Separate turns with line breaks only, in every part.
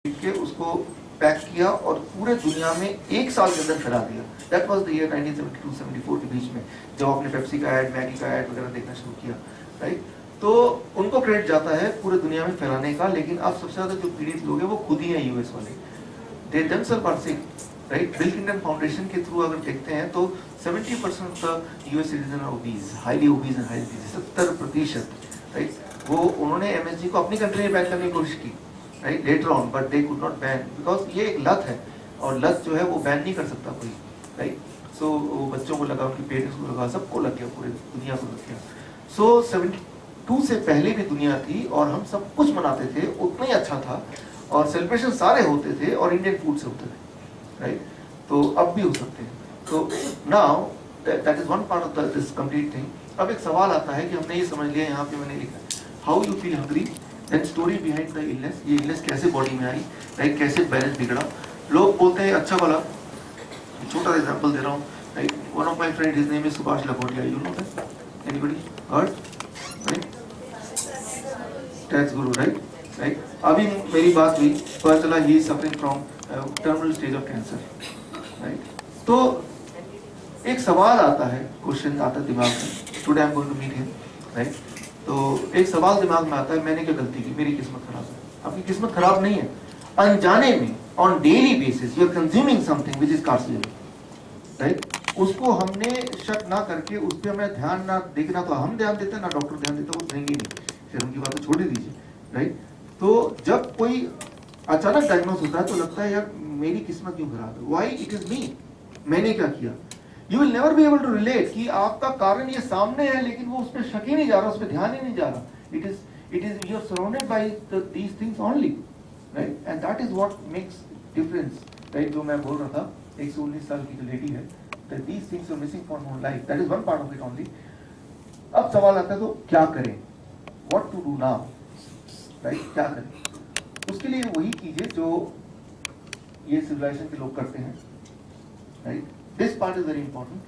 के उसको पैक किया और पूरे दुनिया में एक साल के अंदर फैला दिया। दैट वाज द ईयर 1972-74 के बीच में, जब आपने पेप्सी का ऐड, मैगी का ऐड वगैरह देखना शुरू किया, राइट। तो उनको क्रेडिट जाता है पूरे दुनिया में फैलाने का, लेकिन अब सबसे ज्यादा जो पीड़ित लोग हैं वो खुद ही हैं यूएस वाले। They themselves are sick, right. Bill Clinton Foundation के थ्रू अगर देखते हैं तो 70% of the US citizen are obese, highly obese and highly disease, 70%, right. वो उन्होंने एमएसजी को अपनी कंट्री में बैन करने की कोशिश की, right, later on, but they could not ban because ये एक लत है और लत जो है वो बैन नहीं कर सकता कोई, राइट। सो वो बच्चों को लगा, उनके पेरेंट्स को लगा, सबको लग गया, पूरी दुनिया को लग गया। सो 72 से पहले भी दुनिया थी और हम सब कुछ मनाते थे, उतना ही अच्छा था और सेलिब्रेशन सारे होते थे और इंडियन फूड से होते थे, राइट। तो अब भी हो सकते हैं। तो now that is one part of this complete thing. अब एक सवाल आता है कि हमने ये समझ लिया, यहाँ पे मैंने लिखा how you feel hungry, then story behind the illness, ये इलनेस कैसे बॉडी में आई, राइट, कैसे बैलेंस बिगड़ा। लोग बोलते हैं अच्छा वाला, छोटा एग्जांपल दे रहा हूँ, right. One of my friend, his name is Subhash Lakhotia, you know that, anybody heard, right, tax Guru, right, right. अभी मेरी बात हुई, पता चला he is suffering from terminal stage of cancer, right. तो एक सवाल आता है, क्वेश्चन आता है दिमाग में, today I am going to meet him, right. तो एक सवाल दिमाग में आता है, मैंने क्या गलती की, मेरी किस्मत खराब है। आपकी किस्मत खराब नहीं है, अनजाने में on daily basis you are consuming something which is carcinogenic, right. उसको हमने शक ना करके, उस पर हमें ध्यान ना देखना, तो हम ध्यान देते हैं ना डॉक्टर ध्यान देता, वो देंगे नहीं, फिर उनकी बातें छोड़ दीजिए, राइट। तो जब कोई अचानक डायग्नोस होता है तो लगता है यार मेरी किस्मत क्यों खराब है, व्हाई इट इज मी, मैंने क्या किया। You will never be able to relate कि आपका कारण ये सामने है, लेकिन वो उस पर शक ही नहीं जा रहा, उस पर ध्यान ही नहीं जा रहा। It is you are surrounded by these things only, right, and that is what makes difference, right. जो मैं बोल रहा था, 119 साल की जो लेडी है, that these things are missing from her life, that is one part of it only. अब सवाल आता है तो क्या करें, what to do now, right, क्या करें। उसके लिए वही कीजिए जो ये सिविलाइजेशन के लोग करते हैं, right. This part is very important.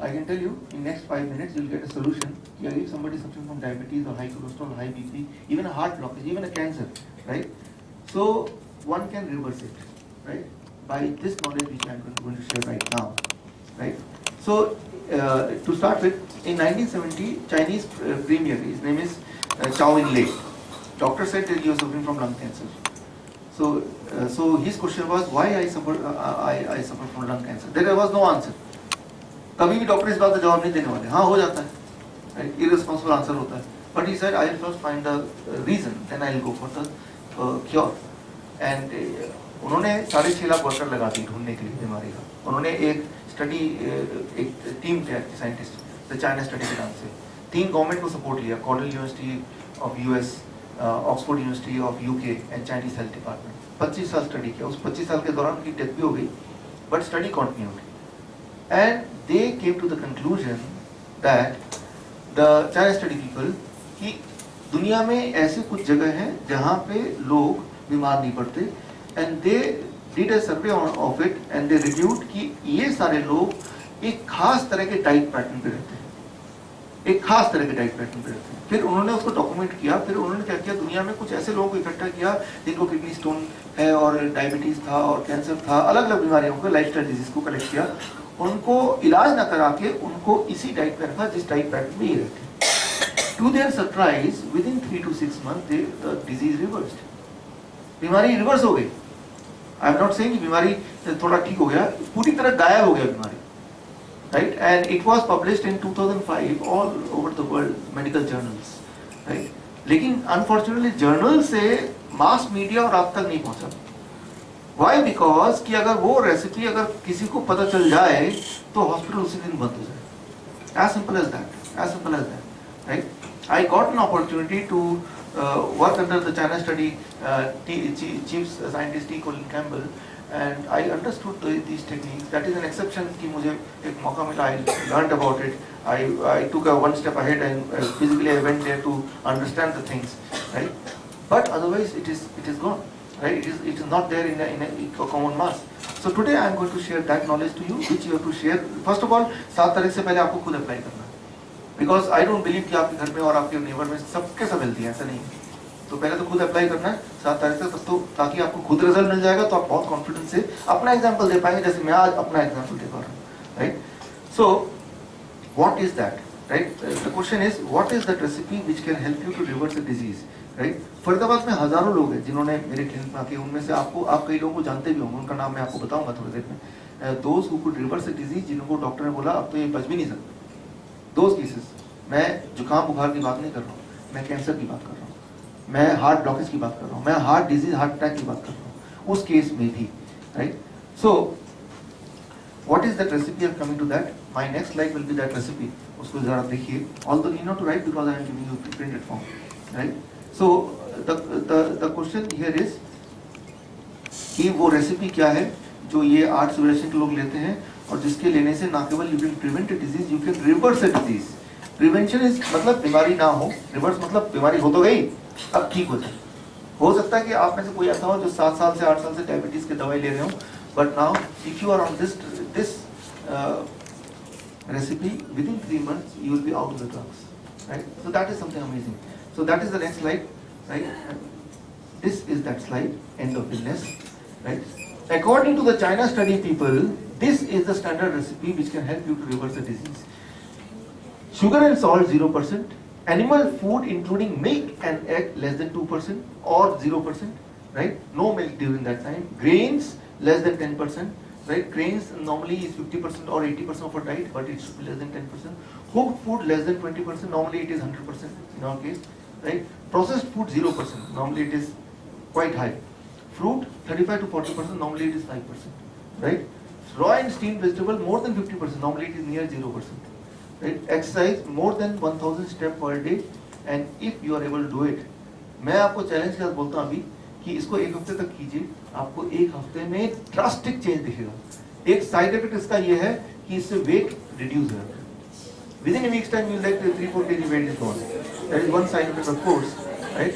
I can tell you in next 5 minutes you'll get a solution. If somebody is suffering from diabetes or high cholesterol, high BP, even a heart blockage, even a cancer, right? So one can reverse it, right, by this knowledge which I am going to share right now, right? So to start with, in 1970, Chinese premier, his name is Chow In-lei. Doctor said that he was suffering from lung cancer. So his question was why I suffer from lung cancer. There was no answer. कभी भी doctor इस बात का जवाब नहीं देने वाले, हाँ हो जाता है, irresponsible आंसर होता है, but he said I will first find the reason, then I will go for the cure. And उन्होंने 6.5 लाख वर्कर लगा दी ढूंढने के लिए बीमारी का। उन्होंने एक स्टडी, एक टीम तैयार की साइंटिस्ट, द चाइना स्टडी के नाम से। 3 गवर्नमेंट को सपोर्ट लिया, Cornell university of US, Oxford university of UK and Chinese health department. 25 साल स्टडी किया। उस 25 साल के दौरान उनकी डेथ भी हो गई, but study continued and they came to the conclusion that the China study people कि दुनिया में ऐसी कुछ जगह हैं जहाँ पे लोग बीमार नहीं पड़ते, and they did a survey of it and they reviewed कि ये सारे लोग एक खास तरह के डाइट पैटर्न पे रहते हैं, एक खास तरह के डाइट पैटर्न पे रहते हैं। फिर उन्होंने उसको डॉक्यूमेंट किया। फिर उन्होंने क्या किया, दुनिया में कुछ ऐसे लोगों को इकट्ठा किया जिनको किडनी स्टोन है और डायबिटीज था और कैंसर था, अलग अलग बीमारियों को, लाइफस्टाइल डिजीज को कलेक्ट किया। उनको इलाज ना करा के उनको इसी डाइट पे रखा जिस डाइट पैटर्न में ये रहते। To their surprise, within 3 to 6 months the disease reversed, बीमारी रिवर्स हो गई। आई एम नॉट सेइंग बीमारी थोड़ा ठीक हो गया, पूरी तरह गायब हो गया बीमारी, right, and it was published in 2005 all over the world, medical journals, right. लेकिन unfortunately journal से mass media और आप तक नहीं पहुंचा। Why? Because कि अगर वो रेसिपी अगर किसी को पता चल जाए तो हॉस्पिटल उसी दिन बंद हो जाए। As simple as that, as simple as that, right. I got an opportunity to work under the China study chief scientist T. Colin Campbell, and I understood these techniques. That is an exception कि मुझे एक मौका मिला, I learned about it. I took a one step ahead and physically I went there to understand the things, right? But otherwise it is gone, right? It is not there in a common mass. So today I am going to share that knowledge to you, which you have to share. First of all, 7 तारीख से पहले आपको खुद apply करना है, because I don't believe कि आपके घर में और आपके नेबर में सबके सब हेल्दी है, ऐसा नहीं है। तो पहले तो खुद अप्लाई करना है 7 तारीख तक, तो ताकि आपको खुद रिजल्ट मिल जाएगा तो आप बहुत कॉन्फिडेंस से अपना एग्जाम्पल दे पाएंगे, जैसे मैं आज अपना एग्जाम्पल दे पा रहा हूँ, right. So what is that, right, the question is what is that recipe which can help you to reverse a disease, right. Faridabad में हजारों लोग हैं जिन्होंने मेरे क्लिनिक में आके, उनमें से आप कई लोगों को जानते भी होंगे, उनका नाम मैं आपको बताऊंगा थोड़ी देर में। Those who could reverse a disease, जिनको डॉक्टर ने बोला अब तो ये बच भी नहीं सकते, दोज केसेस। मैं जुकाम बुखार की बात नहीं कर रहा हूँ, मैं कैंसर की बात कर रहा हूँ, मैं हार्ट ब्लॉकेज की बात कर रहा हूँ, मैं हार्ट डिजीज हार्ट अटैक की बात कर रहा हूँ, उस केस में भी, right. So what is that recipe, I am coming to that, my next slide will be that recipe, उसको जरा देखिए, although need not to write because I am giving you printed form, right. So the question here is कि वो recipe क्या है जो ये 8 civilisation के लोग लेते हैं और जिसके लेने से ना केवल you can prevent a disease, you can reverse a disease. Prevention is मतलब बीमारी ना हो, रिवर्स मतलब बीमारी हो तो गई अब ठीक हो जाए। हो सकता है कि आप में से कोई ऐसा हो जो 7 साल से 8 साल से डायबिटीज की दवाई ले रहे हो, but now if you are on this recipe, within 3 months you will be out of the drugs, right? So that is something amazing. So that is the next slide, right? This is that slide, end of illness, right? According to the China study people, this is the standard recipe which can help you to reverse the disease. Sugar and salt 0%, animal food including milk and egg less than 2% or 0%, right? No milk during that time. Grains less than 10%. Right, grains normally is 50% or 80% of our diet, but it should be less than 10%. Cooked food less than 20%. Normally it is 100% in our case. Right, processed food 0%. Normally it is quite high. Fruit 35 to 40%. Normally it is 5%. Right, raw and steamed vegetable more than 50%. Normally it is near 0%. Right, exercise more than 1000 steps per day, and if you are able to do it, मैं आपको challenge के साथ बोलता हूँ अभी कि इसको 1 हफ्ते तक कीजिए, आपको 1 हफ्ते में ड्रास्टिक चेंज दिखेगा। एक साइड इफेक्ट इसका ये है कि इससे वेट रिड्यूस होगा, within a weeks time you like 3-4 kg weight is gone, that is one side effect of course, right.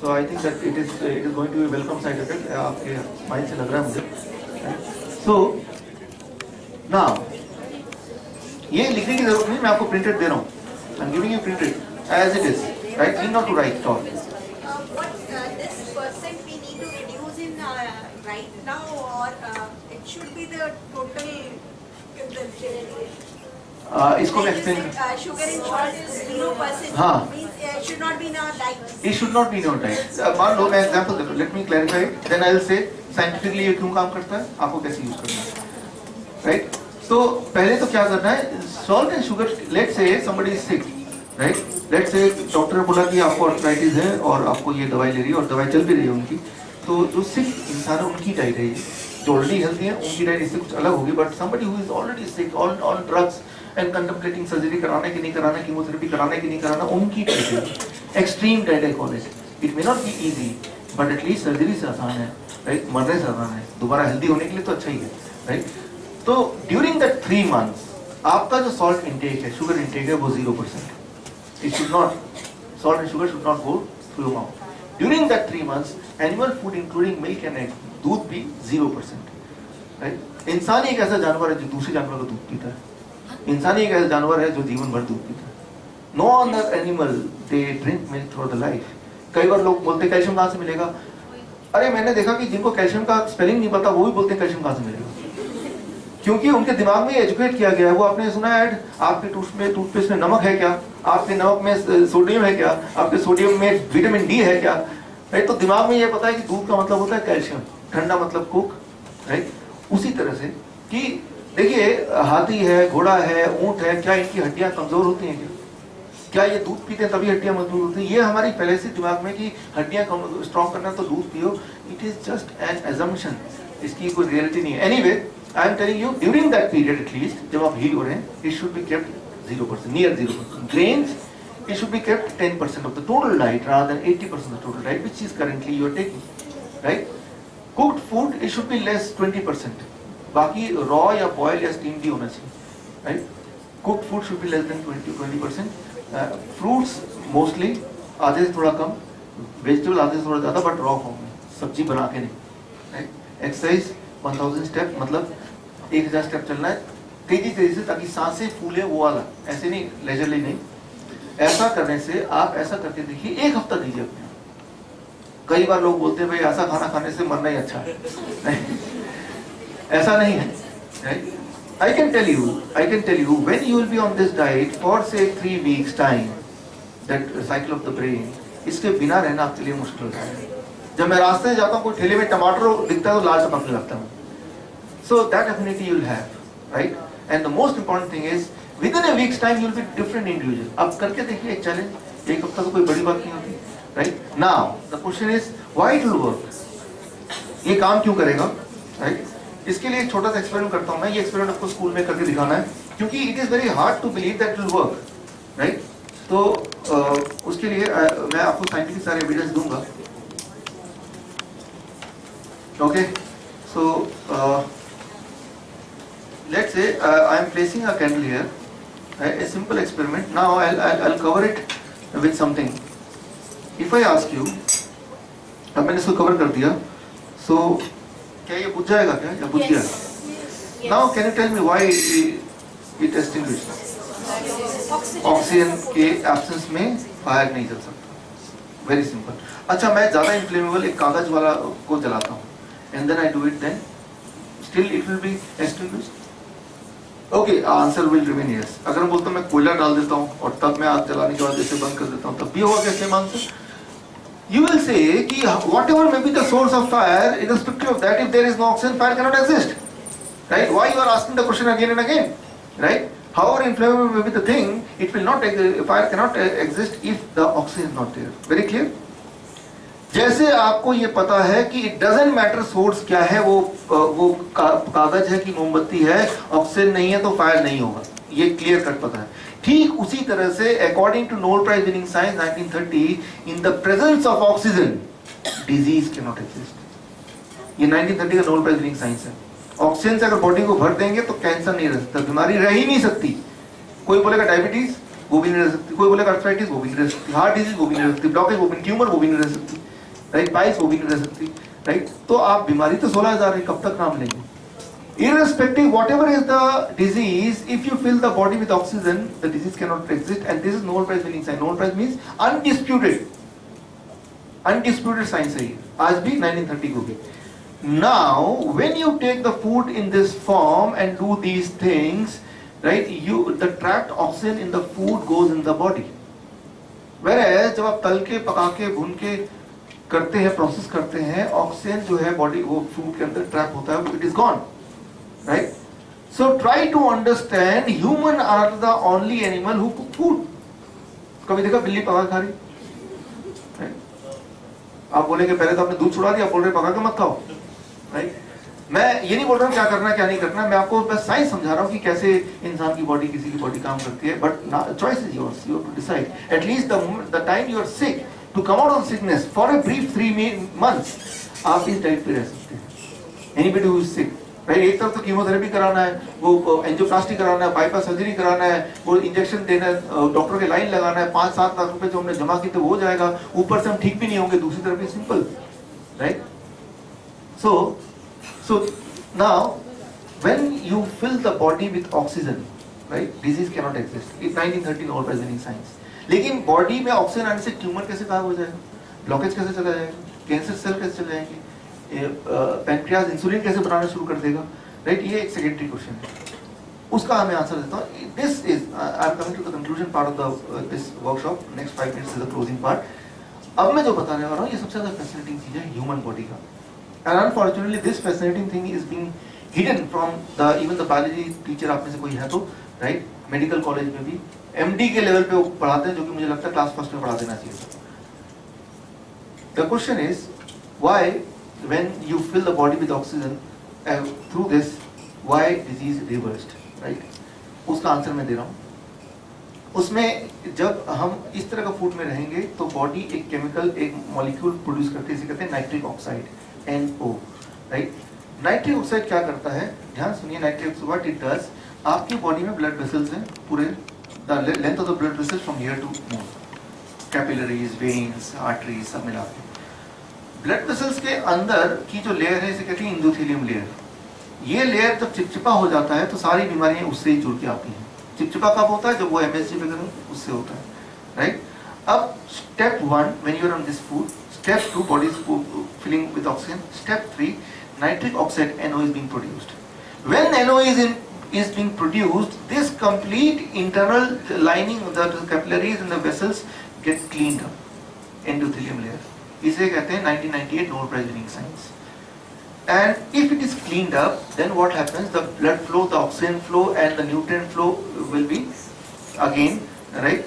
So I think that it is going to be welcome side effect, आपके mind से लग रहा है मुझे। So now ये लिखने की जरूरत नहीं, मैं आपको प्रिंटेड दे रहा हूँ, I am giving you printed as it is, right, need not to write all.
Right now, or it should be the total
इसको मैं explain,
sugar and salt is 0%,
हाँ,
means it should not be in our diet.
It should not be in your diet. मान लो मैं example देता हूँ, let me clarify it, then I will say scientifically ये क्यों काम करता है, आपको कैसे यूज करना है, right? तो पहले तो क्या करना है, salt and sugar, let's say somebody is sick, right? Let's say doctor ने बोला कि आपको आर्थराइटिस है और आपको ये दवाई ले रही है और दवाई चल भी रही है उनकी, तो जो सिक इंसान है उनकी डाइट है ये, जो ऑलरेडी हेल्थी है उनकी डाइट इससे कुछ अलग होगी, but somebody who is already sick on drugs and contemplating surgery कराने की नहीं कराना, कीमोथेरेपी कराने की नहीं कराना, उनकी डाइट है एक्सट्रीम डाइट है college. It may not be easy but at least surgery से आसान है, राइट, मरने से आसान है, दोबारा हेल्दी होने के लिए तो अच्छा ही है, राइट। तो ड्यूरिंग दैट 3 months आपका जो सॉल्ट इंटेक है, शुगर इंटेक है, वो 0%। It should not, salt and sugar should not go through your mouth. During that 3 months, animal food including milk and egg, दूध भी 0%, right? इंसान एक ऐसा जानवर है जो दूसरे जानवर का दूध पीता है, इंसान एक ऐसा जानवर है जो जीवन भर दूध पीता है। No other animal they drink milk throughout the life. कई बार लोग बोलते हैं कैल्शियम कहाँ से मिलेगा, अरे मैंने देखा कि जिनको कैल्शियम का स्पेलिंग नहीं पता वो भी बोलते हैं कैल्शियम कहाँ से मिलेगा, क्योंकि उनके दिमाग में एजुकेट किया गया है। वो आपने सुना है आपके टूथपेस्ट में नमक है क्या, आपके नमक में सोडियम है क्या, आपके सोडियम में विटामिन डी है क्या, राइट। तो दिमाग में ये पता है कि दूध का मतलब होता है कैल्शियम, ठंडा मतलब कुक, राइट। उसी तरह से कि देखिए हाथी है, घोड़ा है, ऊंट है, क्या इनकी हड्डियां कमजोर होती हैं क्या ये दूध पीते हैं तभी हड्डियां मजबूत होती हैं? ये हमारी पहले से दिमाग में कि हड्डियां स्ट्रॉन्ग करना तो दूध पियो, it is just an assumption, इसकी कोई रियलिटी नहीं है। Anyway I am telling you, during that period at least, जब आप हील हो रहे हैं, it should be kept 0%, near 0%. Grains, it should be kept 10% of the total diet rather than 80% of the total diet, which is currently you are taking, right? Cooked food, it should be less 20%. बाकी raw या boil या steamed ही होना चाहिए, right? Cooked food should be less than 20%. Fruits mostly आधे से थोड़ा कम, vegetable आधे से थोड़ा ज़्यादा, but raw form में, सब्जी बना के नहीं, right? Exercise 1000 स्टेप, मतलब 1000 स्टेप चलना है तेजी से ताकि सांसें फूले, वो वाला, ऐसे नहीं, लेजरली नहीं। ऐसा करने से आप ऐसा करके देखिए, 1 हफ्ता दीजिए अपने, कई बार लोग बोलते हैं भाई ऐसा खाना खाने से मरना ही अच्छा है, नहीं, ऐसा नहीं है, right? I can tell you, when you will be on this diet for say 3 weeks time, that cycle of the brain, इसके बिना रहना आपके लिए मुश्किल होता है। जब मैं रास्ते में जाता हूँ, कोई ठेले में टमाटर दिखता है तो लाल टपकने लगता हूँ। So that affinity you will have, right? And the most important thing is within a week's time you will be different individual. अब करके देखिए एक चैलेंज, एक हफ्ता तो कोई बड़ी बात नहीं होती, right? Now the question is why it will work? ये काम क्यों करेगा, right? इसके लिए एक छोटा सा एक्सपेरिमेंट करता हूँ मैं। ये एक्सपेरिमेंट आपको स्कूल में करके दिखाना है, क्योंकि it is very hard to believe that will work, right? तो उसके लिए मैं आपको साइंटिफिक सारे एविडेंस दूंगा। Okay, so let's say I am placing a candle here, a simple experiment. Now I'll cover it with something. If I ask you, अब मैंने इसको कवर कर दिया, so क्या ये बुझ जाएगा क्या, या बुझ गया? Now can you tell me why it extinguished? Oxygen के एब्सेंस में फायर नहीं चल सकता। Very simple. अच्छा, मैं ज्यादा इन्फ्लेमेबल एक कागज वाला को जलाता हूँ, and then I do it, then still it will be extinguished? Okay, answer will remain yes. अगर मैं बोलता हूँ मैं कोयला डाल देता हूँ और तब मैं आग जलाने के बाद इसे बंद कर देता हूँ, तब भी होगा क्या same answer? You will say कि whatever may be the source of fire, irrespective of that, if there is no oxygen, fire cannot exist. Right? Why you are asking the question again and again? Right? However inflammable may be the thing, it will not fire cannot exist if the oxygen is not there. Very clear? जैसे आपको ये पता है कि it doesn't matter source क्या है, वो कागज है कि मोमबत्ती है, ऑक्सीजन नहीं है तो फायर नहीं होगा, ये क्लियर कट पता है। ठीक उसी तरह से according to Nobel prize winning science 1930, in the presence of oxygen disease can not exist. ये 1930 का नोबेल प्राइज विनिंग साइंस है। ऑक्सीजन से अगर बॉडी को भर देंगे तो कैंसर नहीं रह सकता, बीमारी रह ही नहीं सकती। कोई बोलेगा डायबिटीज, वो भी नहीं रह सकती। कोई बोलेगा आर्थराइटिस, वो भी नहीं रह सकती। हार्ट डिजीज, वो भी नहीं रह सकती। ब्लॉकेज, वो भी, ट्यूमर, वो भी नहीं रह सकती। राइट? पाइल्स, वो भी नहीं रह सकती। राइट? तो आप बीमारी तो 16,000 है, कब तक नाम लेंगे? Irrespective, whatever is the disease, if you fill the body with oxygen, the disease cannot exist, and this is Nobel Prize winning science. Nobel Prize means undisputed science है ये, आज भी 1930 को भी। Now, when you take the food in this form and do these things, right? The trapped oxygen in the food goes in the body. Whereas जब आप तल के, पका के, भून के करते हैं, प्रोसेस करते हैं, ऑक्सीजन जो है बॉडी वो फूड के अंदर ट्रैप होता है, it is gone. Right? So try to understand, human are the only animal who cook food. कभी देखा बिल्ली पका खा रही? Right? आप बोलेंगे पहले तो आपने दूध छुड़ा दिया, बोल रहे पका के मत खाओ। Right? मैं ये नहीं बोल रहा हूँ क्या करना क्या नहीं करना, मैं आपको बस साइंस समझा रहा हूँ कि कैसे इंसान की बॉडी, किसी की बॉडी काम करती है। But choice is yours, you have to decide. At least the time you are sick, to come out of sickness for a brief 3 months, आप इस टाइप पे रह सकते हैं। एनीबॉडी हु इज सिक, भाई एक तरफ तो कीमोथेरेपी कराना है, वो एंजियोप्लास्टी कराना है, बाईपास सर्जरी कराना है, वो इंजेक्शन देना है, डॉक्टर के लाइन लगाना है, 5-7 लाख रुपए जो हमने जमा किए थे वो हो जाएगा, ऊपर से हम ठीक भी नहीं होंगे, दूसरी तरफ भी simple. Right? So now when you fill the body with oxygen, right, disease cannot exist. In 1930 Nobel Prize winning science. लेकिन बॉडी में ऑक्सीजन आने से ट्यूमर कैसे गायब हो जाएगा, ब्लॉकेज कैसे चला जाएगा, कैंसर सेल कैसे चले जाएंगे, पैनक्रियाज इंसुलिन कैसे बनाना शुरू कर देगा? राइट? ये एक सेकेंडरी क्वेश्चन है, उसका मैं आंसर देता हूँ। This is I am coming to the conclusion part of this workshop. Next 5 minutes is the closing part. अब मैं जो बताने वाला हूँ ये सबसे ज्यादा फैसिनेटिंग चीज है ह्यूमन बॉडी का। And unfortunately this fascinating thing is being hidden from the even the biology teacher आप में से कोई है तो, राइट? मेडिकल कॉलेज में भी MD के लेवल पे वो पढ़ाते हैं, जो कि मुझे लगता है क्लास फर्स्ट में पढ़ा देना चाहिए। The question is why when you fill the body with oxygen through this, why disease reversed, right? उसका आंसर मैं दे रहा हूँ। उसमें जब हम इस तरह का फूड में रहेंगे तो बॉडी एक केमिकल, एक मॉलिक्यूल प्रोड्यूस करती है, इसे कहते हैं nitric oxide, NO, right? Nitric oxide क्या करता है, ध्यान सुनिए। Nitric oxide what it does, आपकी बॉडी में ब्लड वेसल्स हैं, पूरे the length of the blood vessels from here to move, capillaries, veins, arteries सब मिला के। ब्लड वेसल्स के अंदर की जो लेयर है इसे कहते हैं इंडोथेलियम लेयर। ये लेयर जब चिपचिपा हो जाता है तो सारी बीमारियां उससे ही जुड़ के आती हैं। चिपचिपा कब होता है? जब वो MSG वगैरह उससे होता है। राइट? अब step 1 when you are on this food, Step 2, body is filling with oxygen. Step 3, nitric oxide NO is being produced. When NO is being produced, this complete internal lining of the capillaries and the vessels get cleaned up, endothelium layer. इसे कहते हैं 1998 Nobel Prize winning science. And if it is cleaned up, then what happens? The blood flow, the oxygen flow, and the nutrient flow will be again right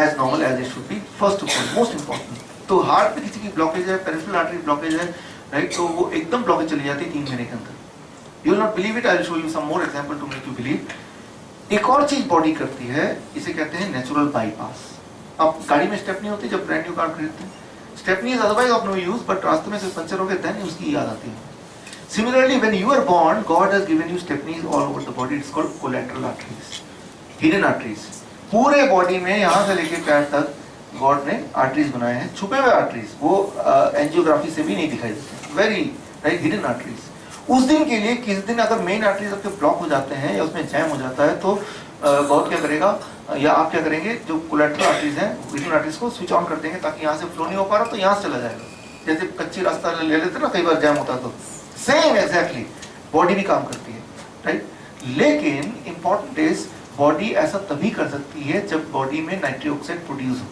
as normal as it should be. First of all, most important. तो heart पे किसी की blockage है, peripheral artery blockage है, right, तो वो एकदम blockage चली जाती है 3 महीने के अंदर. You will not believe it, I will show you some more example to make you believe. एक और चीज बॉडी करती है, इसे कहते हैं नेचुरल बाईपास. अब गाड़ी में स्टेपनी होती है जब ब्रांड न्यू कार खरीदते हैं, stepney is otherwise of no use, but रास्ते में से पंचर हो गए देन उसकी याद आती है. Similarly, when you are born, God has given you stepneys all over the body. It's called collateral arteries, hidden arteries. पूरे बॉडी में यहाँ से लेके पैर तक गॉड ने आर्टरीज बनाए हैं, छुपे हुए आर्टरीज, वो एंजियोग्राफी से भी नहीं दिखाई देते, वेरी राइट हिडन आर्टरीज. उस दिन के लिए किस दिन अगर मेन आर्टरीज आपके ब्लॉक हो जाते हैं या उसमें जैम हो जाता है तो गॉड क्या करेगा या आप क्या करेंगे, जो कोलैटरल आर्टरीज हैं हिडन आर्टरीज को स्विच ऑन कर देंगे ताकि यहाँ से फ्लो नहीं हो पा रहा तो यहाँ से चला जाएगा. जैसे कच्ची रास्ता ले लेते ना, कई बार जैम होता है तो सेम एग्जैक्टली बॉडी भी काम करती है, राइट. लेकिन इंपॉर्टेंट इज बॉडी ऐसा तभी कर सकती है जब बॉडी में नाइट्रिक ऑक्साइड प्रोड्यूस हो.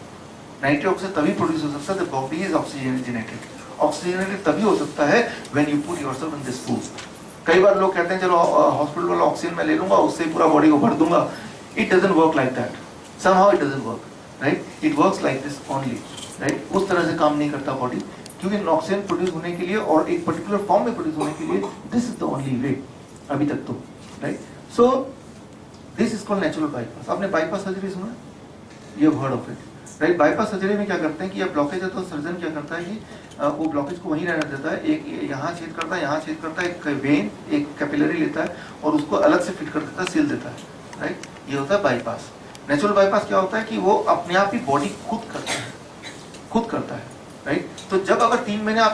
नाइट्रिक ऑक्साइड तभी प्रोड्यूस हो सकता है जब बॉडी इज ऑक्सीजनेटेड. ऑक्सीजनेटेड तभी हो सकता है when you put yourself in this food. कई बार लोग कहते हैं चलो हॉस्पिटल वाला ऑक्सीजन मैं ले लूंगा, उससे पूरा बॉडी को भर दूंगा. It doesn't work like that. Somehow it doesn't work, right. It works like this only, right. उस तरह से काम नहीं करता बॉडी, क्योंकि ऑक्सीजन प्रोड्यूस होने के लिए और एक पर्टिकुलर फॉर्म में प्रोड्यूस होने के लिए this is the only way अभी तक तो, right. So this is called natural bypass. आपने बाईपास सर्जरी सुना, you have heard of it, right. Bypass surgery में क्या करते हैं कि अब ब्लॉकेज है तो सर्जन क्या करता है कि वो ब्लॉकेज को वहीं रहने देता है. एक यहाँ छेद करता है, यहाँ छेद करता है, एक वेन एक कैपिलरी लेता है और उसको अलग से फिट कर देता है, सील देता है, राइट. ये होता है बाईपास. नेचुरल बाईपास क्या होता है कि वो अपने आप ही बॉडी खुद करता है, राइट. तो जब अगर 3 महीने आप